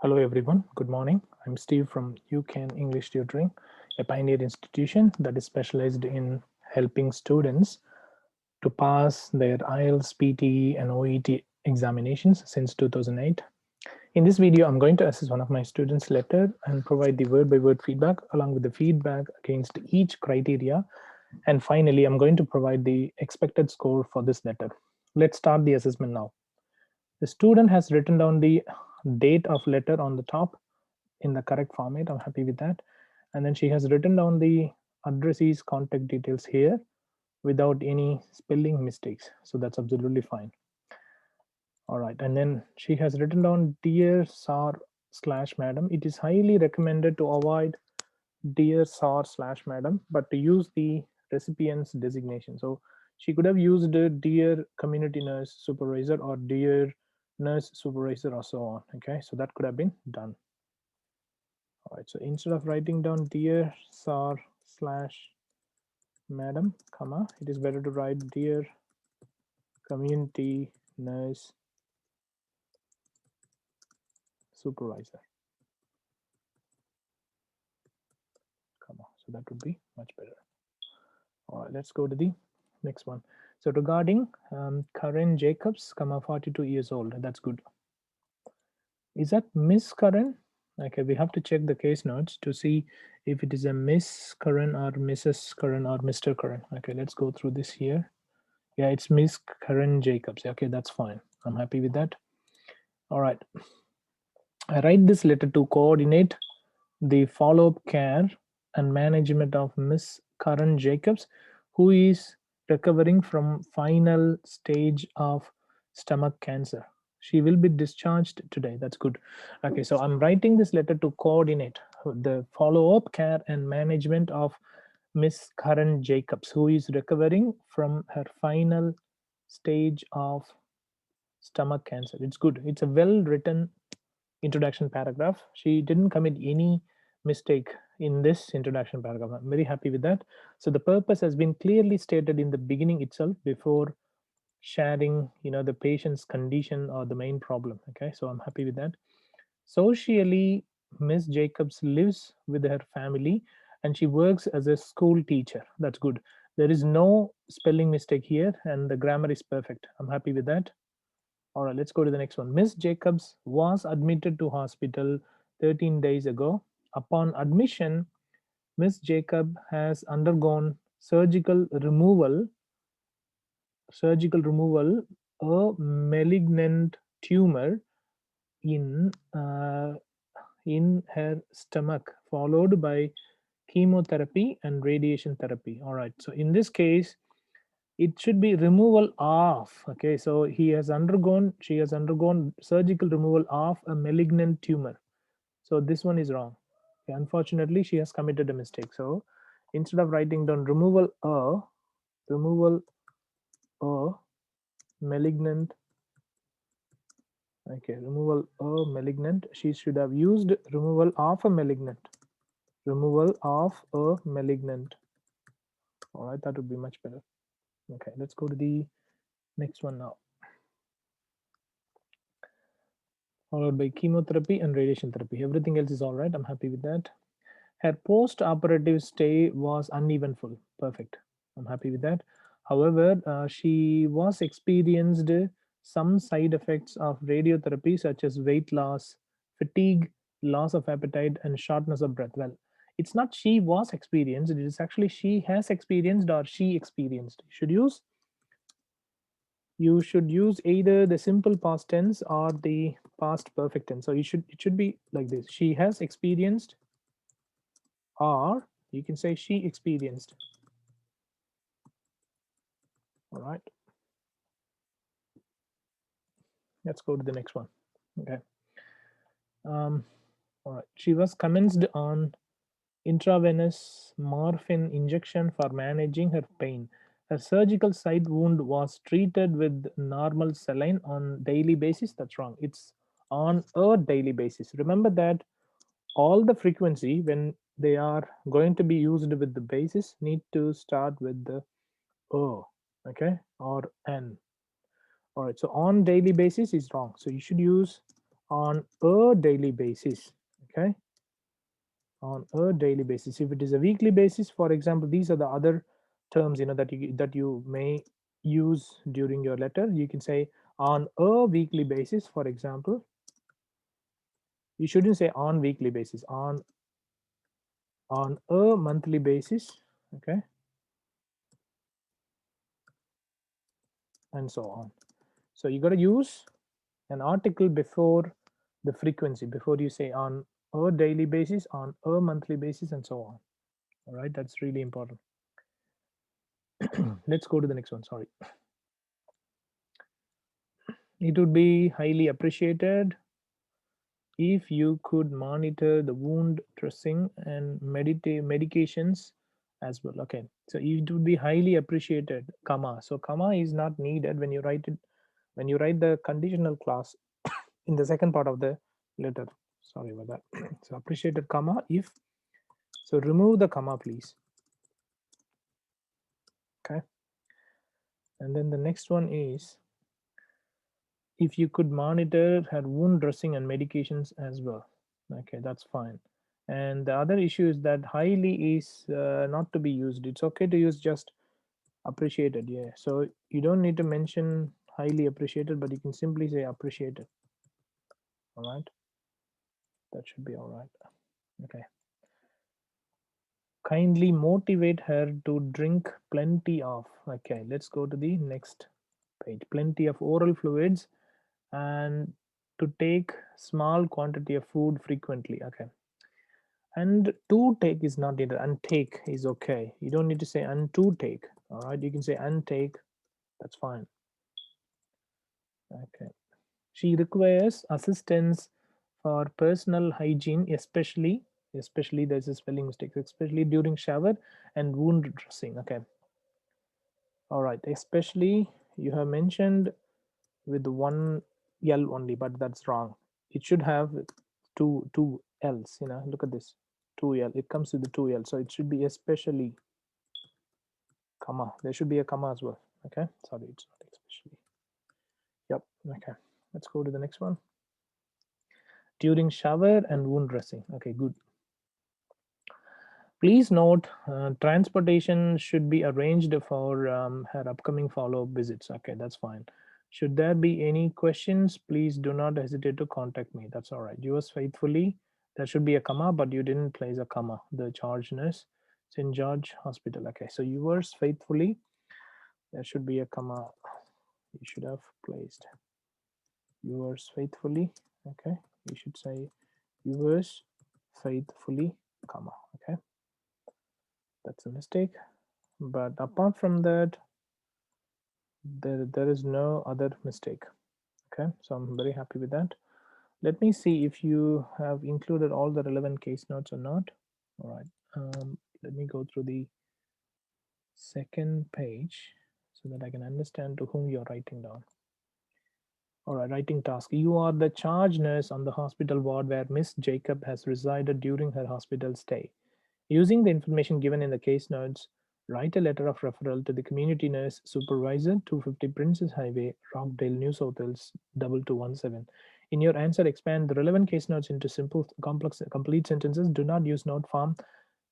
Hello everyone, good morning. I'm Steve from UCAN English Tutoring, a pioneer institution that is specialized in helping students to pass their IELTS, PTE, and OET examinations since 2008. In this video, I'm going to assess one of my students' letter and provide the word-by-word feedback along with the feedback against each criteria. And finally, I'm going to provide the expected score for this letter. Let's start the assessment now. The student has written down the date of letter on the top in the correct format. I'm happy with that. And then she has written down the addressee's contact details here without any spelling mistakes. So that's absolutely fine. All right. And then she has written down dear sir slash madam. It is highly recommended to avoid dear sir slash madam, but to use the recipient's designation. So she could have used dear community nurse supervisor or dear nurse supervisor or so on. Okay. So that could have been done. All right, so instead of writing down dear sir slash madam, comma, it is better to write dear community nurse supervisor, comma. So that would be much better. All right, let's go to the next one. So regarding Karen Jacobs, comma, 42 years old. That's good. Is that Miss Karen? Okay, we have to check the case notes to see if it is a Miss Karen or Mrs. Karen or Mr. Karen. Okay, let's go through this here. Yeah, it's Miss Karen Jacobs. Okay, that's fine. I'm happy with that. All right. I write this letter to coordinate the follow-up care and management of Miss Karen Jacobs, who is recovering from final stage of stomach cancer. She will be discharged today. That's good. Okay, so I'm writing this letter to coordinate the follow-up care and management of Miss Karen Jacobs, who is recovering from her final stage of stomach cancer. It's good. It's a well written introduction paragraph. She didn't commit any mistake in this introduction paragraph. I'm very happy with that. So the purpose has been clearly stated in the beginning itself before sharing, the patient's condition or the main problem. Okay, so I'm happy with that. Socially, Miss Jacobs lives with her family and she works as a school teacher. That's good. There is no spelling mistake here and the grammar is perfect. I'm happy with that. All right, let's go to the next one. Miss Jacobs was admitted to hospital 13 days ago. Upon admission, Miss Jacob has undergone surgical removal, a malignant tumor in uh, in her stomach, followed by chemotherapy and radiation therapy. All right. So in this case, it should be removal of. Okay. So she has undergone surgical removal of a malignant tumor. So this one is wrong. Okay, unfortunately, she has committed a mistake. So instead of writing down removal a malignant. Okay, removal a malignant. She should have used removal of a malignant. Removal of a malignant. All right, that would be much better. Okay, let's go to the next one now. Followed by chemotherapy and radiation therapy. Everything else is all right. I'm happy with that. Her post-operative stay was uneventful. Perfect. I'm happy with that. However, she was experienced some side effects of radiotherapy, such as weight loss, fatigue, loss of appetite, and shortness of breath. Well, it's not she was experienced; it is actually she has experienced or she experienced. You should use either the simple past tense or the past perfect tense. So it should be like this: she has experienced, or you can say she experienced. All right, let's go to the next one. Okay. um all right, she was commenced on intravenous morphine injection for managing her pain. Her surgical side wound was treated with normal saline on daily basis. That's wrong. It's on a daily basis. Remember that all the frequency when they are going to be used with the basis need to start with the o, okay, or n. All right, so on daily basis is wrong. So you should use on a daily basis. Okay, on a daily basis. If it is a weekly basis, for example, these are the other terms, that you may use during your letter. You can say on a weekly basis, for example. You shouldn't say on weekly basis, on a monthly basis. Okay, and so on. So you got to use an article before the frequency, before you say on a daily basis, on a monthly basis, and so on. All right, that's really important. Let's go to the next one. Sorry. It would be highly appreciated if you could monitor the wound dressing and medications as well. Okay, so it would be highly appreciated, comma. So comma is not needed when you write it, when you write the conditional clause in the second part of the letter. Sorry about that. So appreciated, comma, if. So remove the comma, please. Okay, and then the next one is if you could monitor her wound dressing and medications as well. Okay, that's fine. And the other issue is that highly is not to be used. It's okay to use just appreciated. Yeah, so you don't need to mention highly appreciated, but you can simply say appreciated. All right, that should be all right. Okay, kindly motivate her to drink plenty of. Okay, let's go to the next page. Plenty of oral fluids and to take small quantity of food frequently. Okay, and to take is not needed, and take is okay. You don't need to say and to take. All right, you can say and take, that's fine. Okay, she requires assistance for personal hygiene, especially there's a spelling mistake, especially during shower and wound dressing. Okay, all right, especially you have mentioned with one L only, but that's wrong. It should have two L's. Look at this, two L. It comes with the two L, so it should be especially, comma. There should be a comma as well. Okay, sorry, it's not especially. Yep. Okay, let's go to the next one. During shower and wound dressing. Okay, good. Please note, transportation should be arranged for her upcoming follow-up visits. Okay, that's fine. Should there be any questions, please do not hesitate to contact me. That's all right. Yours faithfully. There should be a comma, but you didn't place a comma. The charge nurse, St. George Hospital. Okay, so yours faithfully. There should be a comma. You should have placed yours faithfully. Okay, you should say yours faithfully, comma. Okay, that's a mistake. But apart from that, there is no other mistake. Okay, so I'm very happy with that. Let me see if you have included all the relevant case notes or not. All right, let me go through the second page so that I can understand to whom you're writing down. All right, writing task. You are the charge nurse on the hospital ward where Miss Jacob has resided during her hospital stay. Using the information given in the case notes, write a letter of referral to the community nurse supervisor, 250 Princess Highway, Rockdale, New South Wales, 2217. In your answer, expand the relevant case notes into simple, complex, complete sentences. Do not use note form.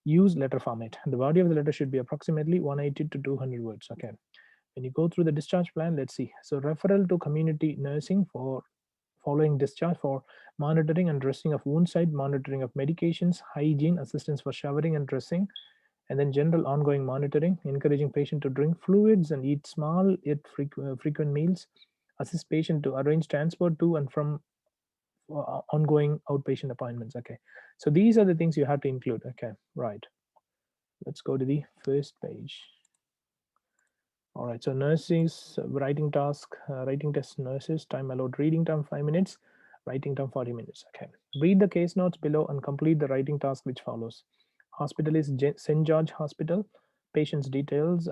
Use letter format. The body of the letter should be approximately 180 to 200 words. Okay. When you go through the discharge plan, let's see. So referral to community nursing for following discharge for monitoring and dressing of wound site, monitoring of medications, hygiene, assistance for showering and dressing, and then general ongoing monitoring, encouraging patient to drink fluids and eat small yet frequent meals, assist patient to arrange transport to and from ongoing outpatient appointments. Okay, so these are the things you have to include. Okay, right. Let's go to the first page. All right, so nurses, writing task, writing test nurses, time allowed reading time 5 minutes, writing time 40 minutes. Okay, read the case notes below and complete the writing task which follows. Hospital is St. George Hospital. Patient's details,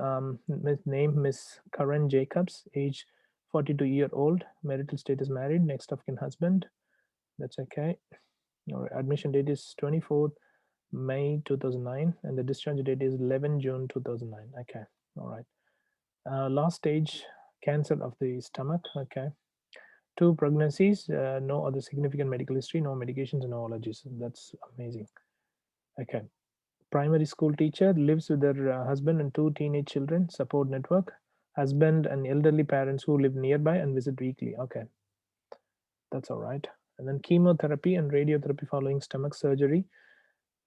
name Miss Karen Jacobs, age 42-year-old, marital status married, next of kin husband. That's okay. All right, admission date is 24th May 2009 and the discharge date is 11 June 2009. Okay, all right. Last stage, cancer of the stomach. Okay, 2 pregnancies, no other significant medical history, no medications, no allergies. That's amazing. Okay. Primary school teacher lives with her husband and 2 teenage children. Support network. Husband and elderly parents who live nearby and visit weekly. Okay, that's all right. And then chemotherapy and radiotherapy following stomach surgery.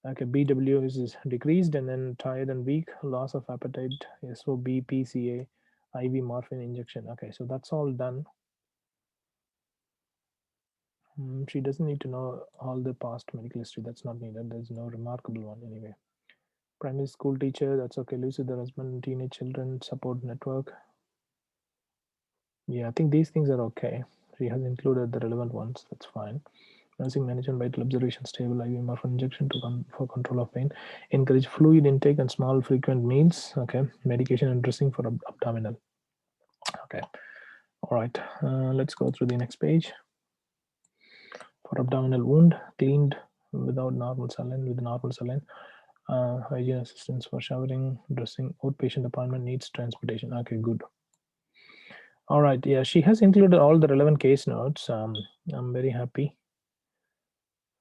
Okay, BW is decreased, and then tired and weak, loss of appetite, SOB, PCA, IV morphine injection. Okay, so that's all done. She doesn't need to know all the past medical history. That's not needed. There's no remarkable one anyway. Primary school teacher, that's okay. Lives with her husband, teenage children, support network. Yeah, I think these things are okay. She has included the relevant ones. That's fine. Nursing management, vital observation, stable IV morphine injection for control of pain. Encourage fluid intake and small frequent meals. Okay. Medication and dressing for abdominal. Okay. All right. Let's go through the next page. For abdominal wound, cleaned without normal saline, with normal saline. Hygiene assistance for showering, dressing. Outpatient appointment needs transportation. Okay, good. All right. Yeah, she has included all the relevant case notes. I'm very happy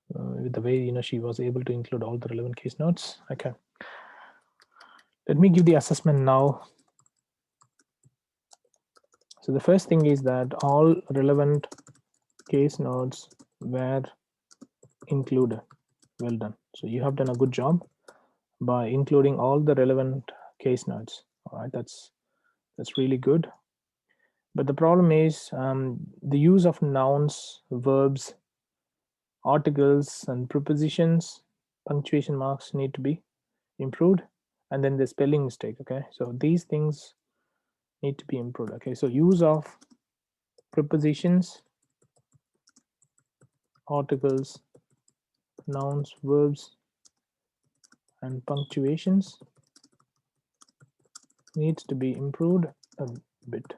with the way she was able to include all the relevant case notes. Okay. Let me give the assessment now. So the first thing is that all relevant case notes were included. Well done. So you have done a good job by including all the relevant case notes. All right, that's really good. But the problem is the use of nouns, verbs, articles, and prepositions, punctuation marks need to be improved, and then the spelling mistake. Okay, so these things need to be improved. Okay, so use of prepositions, articles, nouns, verbs, and punctuations needs to be improved a bit.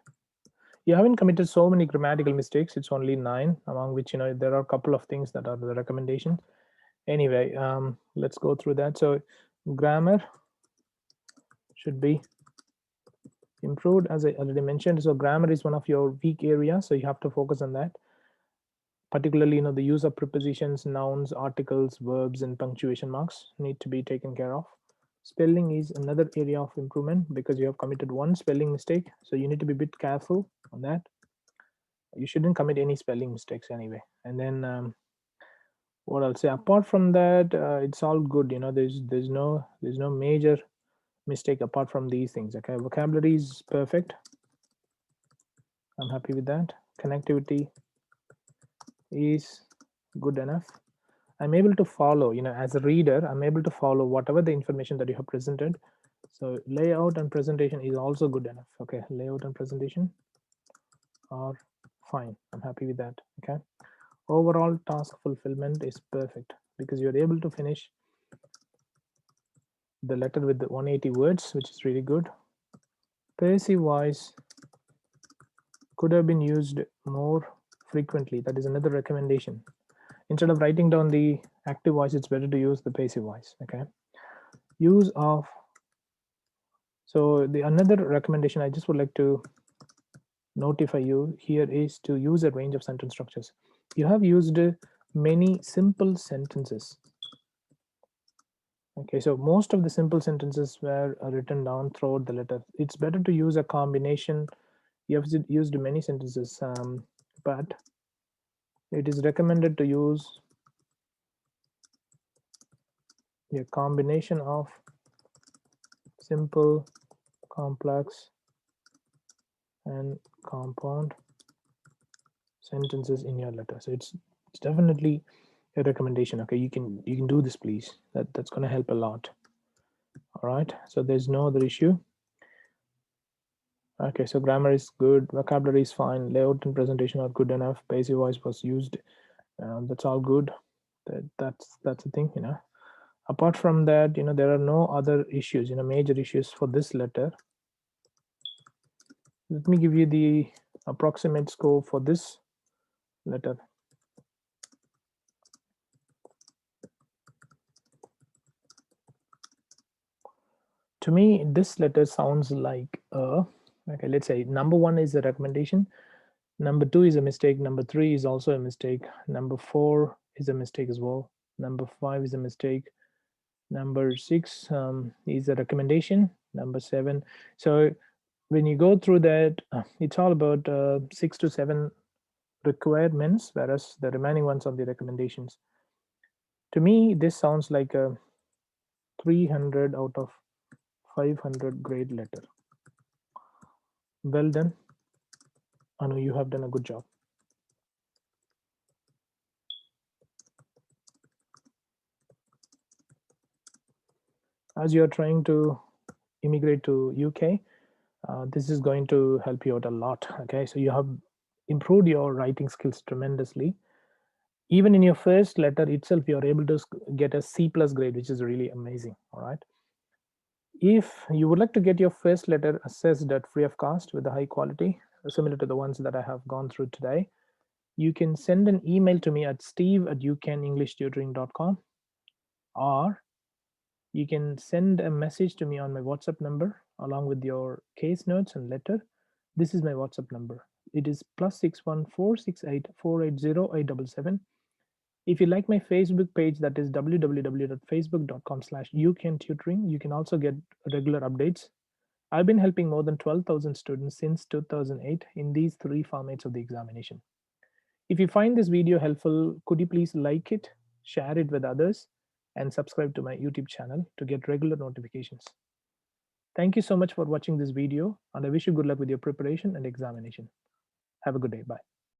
You haven't committed so many grammatical mistakes. It's only 9, among which there are a couple of things that are the recommendation. Anyway, let's go through that. So grammar should be improved, as I already mentioned. So grammar is one of your weak areas, so you have to focus on that. Particularly, the use of prepositions, nouns, articles, verbs, and punctuation marks need to be taken care of. Spelling is another area of improvement because you have committed one spelling mistake, so you need to be a bit careful on that. You shouldn't commit any spelling mistakes anyway. And then what I'll say, apart from that, it's all good. There's no major mistake apart from these things. Okay, vocabulary is perfect. I'm happy with that. Connectivity is good enough. I'm able to follow, as a reader, I'm able to follow whatever the information that you have presented. So layout and presentation is also good enough. Okay, layout and presentation are fine. I'm happy with that. Okay, overall task fulfillment is perfect because you're able to finish the letter with the 180 words, which is really good. Passive voice could have been used more frequently. That is another recommendation. Instead of writing down the active voice, it's better to use the passive voice. Okay, use of, so the another recommendation I just would like to notify you here is to use a range of sentence structures. You have used many simple sentences. Okay, so most of the simple sentences were written down throughout the letter. It's better to use a combination. You have used many sentences, but it is recommended to use a combination of simple, complex, and compound sentences in your letter. So it's definitely a recommendation. Okay, you can do this, please. That's going to help a lot. All right, so there's no other issue. Okay, so grammar is good, vocabulary is fine, layout and presentation are good enough, passive voice was used. That's all good. That's the thing. Apart from that, there are no other issues, major issues for this letter. Let me give you the approximate score for this letter. To me, this letter sounds like okay, let's say number 1 is a recommendation, Number 2 is a mistake. Number 3 is also a mistake. Number 4 is a mistake as well. Number 5 is a mistake. Number 6 is a recommendation. Number 7. So when you go through that, it's all about 6 to 7 requirements, whereas the remaining ones are the recommendations. To me, this sounds like a 300 out of 500 grade letter. Well done. Anu, you have done a good job. As you are trying to immigrate to UK, this is going to help you out a lot. Okay, so you have improved your writing skills tremendously. Even in your first letter itself, you are able to get a C plus grade, which is really amazing. All right. If you would like to get your first letter assessed at free of cost with a high quality, similar to the ones that I have gone through today, you can send an email to me at steve@ucanenglishtutoring.com, or you can send a message to me on my WhatsApp number along with your case notes and letter. This is my WhatsApp number. It is +61 468 480 877. If you like my Facebook page, that is www.facebook.com/ucantutoring, you can also get regular updates. I've been helping more than 12,000 students since 2008 in these 3 formats of the examination. If you find this video helpful, could you please like it, share it with others, and subscribe to my YouTube channel to get regular notifications. Thank you so much for watching this video, and I wish you good luck with your preparation and examination. Have a good day. Bye.